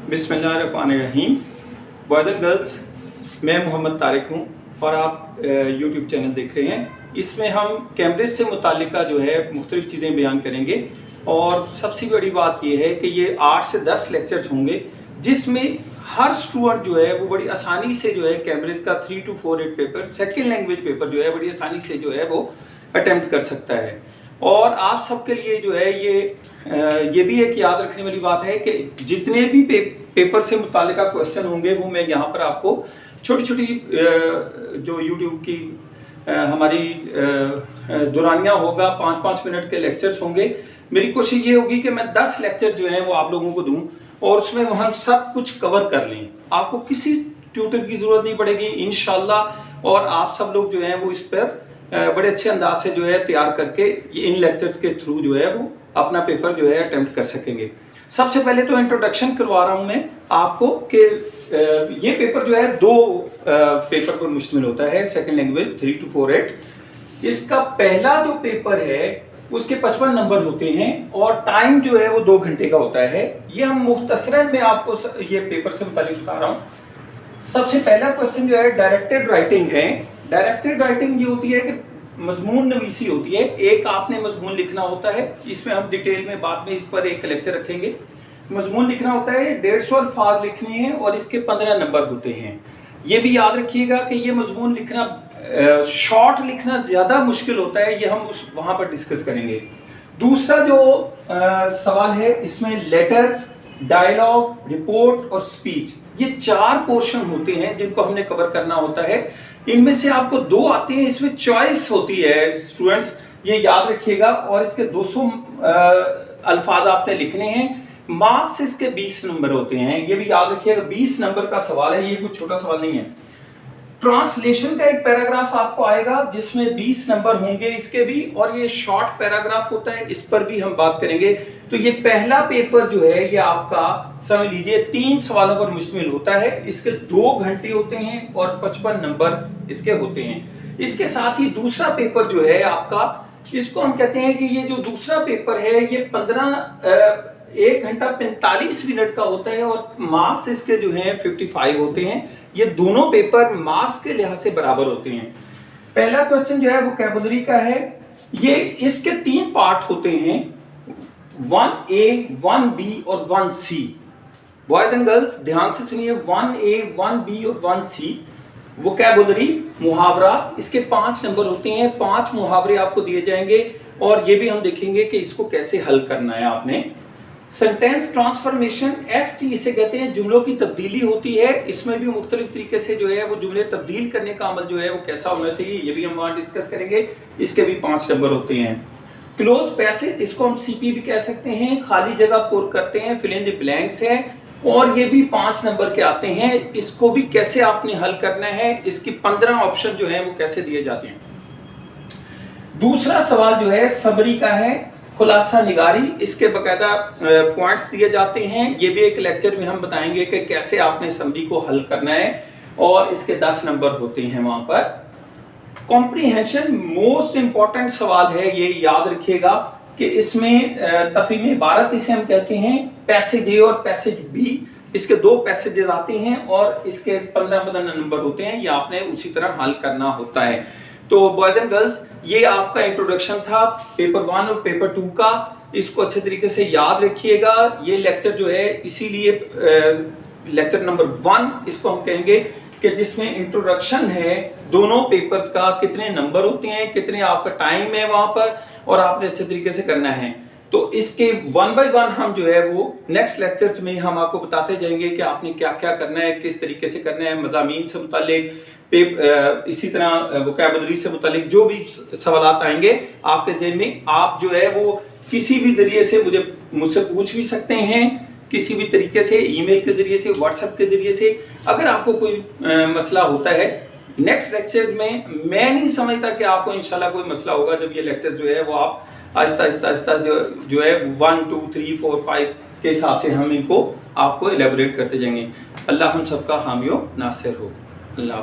बिस्मिल्लाहिर्रहमानिर्रहीम। Boys and girls, मैं मोहम्मद तारिक हूँ और आप यूट्यूब चैनल देख रहे हैं। इसमें हम कैम्ब्रिज से मुतालिका जो है मुख्तलिफ़ चीज़ें बयान करेंगे और सबसे बड़ी बात यह है कि ये 8 से 10 लेक्चर्स होंगे जिसमें हर स्टूडेंट जो है वो बड़ी आसानी से जो है कैम्ब्रिज का 3 to 4 8 paper second language paper जो है बड़ी आसानी से जो है वो अटेम्प्ट कर सकता है। और आप सबके लिए जो है ये भी एक याद रखने वाली बात है कि जितने भी पेपर से मुतालिका क्वेश्चन होंगे वो मैं यहाँ पर आपको छोटी छोटी जो यूट्यूब की हमारी दुरानिया होगा 5-5 मिनट के लेक्चर्स होंगे। मेरी कोशिश ये होगी कि मैं 10 लेक्चर्स जो हैं वो आप लोगों को दूं और उसमें हम सब कुछ कवर कर लें। आपको किसी ट्यूटर की ज़रूरत नहीं पड़ेगी इंशाल्लाह, और आप सब लोग जो हैं वो इस पर बड़े अच्छे अंदाज से जो है तैयार करके इन लेक्चर्स के थ्रू जो है वो अपना पेपर जो है अटेम्प्ट कर सकेंगे। सबसे पहले तो इंट्रोडक्शन करवा रहा हूँ मैं आपको कि ये पेपर जो है 2 पेपर पर मुश्तमिल होता है, सेकेंड लैंग्वेज 3 to 4 8। इसका पहला जो पेपर है उसके 55 नंबर होते हैं और टाइम जो है वो 2 घंटे का होता है। ये हम मुख्तसरन में आपको ये पेपर से मुतालिक बता रहा हूँ। सबसे पहला क्वेश्चन जो है डायरेक्टेड राइटिंग है। डायरेक्टेड राइटिंग ये होती है कि मजमून नवीसी होती है, एक आपने मजमून लिखना होता है। इसमें हम डिटेल में बाद में इस पर एक लेक्चर रखेंगे। मजमून लिखना होता है, 150 अल्फाज लिखने हैं और इसके 15 नंबर होते हैं। ये भी याद रखिएगा कि ये मजमून लिखना शॉर्ट लिखना ज़्यादा मुश्किल होता है, ये हम वहाँ पर डिस्कस करेंगे। दूसरा जो सवाल है इसमें लेटर, डायलॉग, रिपोर्ट और स्पीच, ये 4 पोर्शन होते हैं जिनको हमने कवर करना होता है। इनमें से आपको 2 आते हैं, इसमें चॉइस होती है स्टूडेंट्स, ये याद रखिएगा। और इसके 200 अल्फाज आपने लिखने हैं। मार्क्स इसके 20 नंबर होते हैं, ये भी याद रखिएगा। 20 नंबर का सवाल है, ये कोई छोटा सवाल नहीं है। ट्रांसलेशन का एक पैराग्राफ आपको आएगा जिसमें 20 नंबर होंगे इसके भी, और ये शॉर्ट पैराग्राफ होता है, इस पर भी हम बात करेंगे। तो ये पहला पेपर जो है ये आपका समझ लीजिए 3 सवालों पर मुश्तमिल होता है। इसके 2 घंटे होते हैं और 55 नंबर इसके होते हैं। इसके साथ ही दूसरा पेपर जो है आपका, इसको हम कहते हैं कि ये जो दूसरा पेपर है ये 1 घंटा 45 मिनट का होता है और मार्क्स इसके जो हैं 55 होते हैं। ये दोनों पेपर मार्क्स के लिहाज से बराबर होते हैं। पहला क्वेश्चन जो है वोकैबुलरी का है। ये इसके 3 पार्ट होते हैं, 1A, 1B और 1C। बॉयज एंड गर्ल्स ध्यान से सुनिए, 1A, 1B और 1C। वोकैबुलरी मुहावरा, इसके 5 नंबर होते हैं। 5 मुहावरे आपको दिए जाएंगे और ये भी हम देखेंगे कि इसको कैसे हल करना है आपने। सेंटेंस ट्रांसफॉर्मेशन, ST इसे कहते हैं, जुमलों की तब्दीली होती है। इसमें भी मुख्तलिफ तरीके से जो है वो जुमले तब्दील करने का अमल जो है वो कैसा होना चाहिए, ये भी हम वहाँ डिस्कस करेंगे। इसके भी 5 नंबर होते हैं। क्लोज पैसेज, इसको हम CP भी कह सकते हैं, खाली जगह पुर करते हैं, फिल इन द ब्लैंक्स है, और ये भी 5 नंबर के आते हैं। इसको भी कैसे आपने हल करना है, इसकी 15 ऑप्शन जो है वो कैसे दिए जाते हैं। दूसरा सवाल जो है समरी का है, खुलासा निगारी, इसके बकायदा पॉइंट्स दिए जाते हैं। ये भी एक लेक्चर में हम बताएंगे कि कैसे आपने समरी को हल करना है और इसके 10 नंबर होते हैं वहां पर। कॉम्प्रीहेंशन मोस्ट इंपॉर्टेंट सवाल है, ये याद रखिएगा कि इसमें तफहीम इबारत इसे हम कहते हैं। पैसेज ए और पैसेज बी, इसके 2 पैसेजेस आते हैं और इसके 15 नंबर होते हैं। ये आपने उसी तरह हल करना होता है। तो बॉयज एंड गर्ल्स, ये आपका इंट्रोडक्शन था पेपर 1 और पेपर 2 का। इसको अच्छे तरीके से याद रखिएगा। ये लेक्चर जो है इसीलिए लेक्चर नंबर 1 इसको हम कहेंगे कि जिसमें इंट्रोडक्शन है दोनों पेपर्स का, कितने नंबर होते हैं, कितने आपका टाइम है वहां पर, और आपने अच्छे तरीके से करना है। तो इसके 1 by 1 हम जो है वो नेक्स्ट लेक्चर्स में हम आपको बताते जाएंगे कि आपने क्या क्या करना है, किस तरीके से करना है। मज़ामीन से मुतालिक, इसी तरह वोकैबुलरी से मुतालिक जो भी सवाल आएंगे आपके ज़हन में, आप जो है वो किसी भी ज़रिए से मुझसे पूछ भी सकते हैं, किसी भी तरीके से, ईमेल के ज़रिए से, व्हाट्सएप के ज़रिए से। अगर आपको कोई मसला होता है नेक्स्ट लेक्चर में, मैं नहीं समझता कि आपको इंशाल्लाह कोई मसला होगा जब ये लेक्चर जो है वो आप आहिस्ता आहिस्ता जो है 1 2 3 4 5 के हिसाब से हम इनको आपको एलेबोरेट करते जाएंगे। अल्लाह हम सबका हामी व नासिर हो। अल्लाह।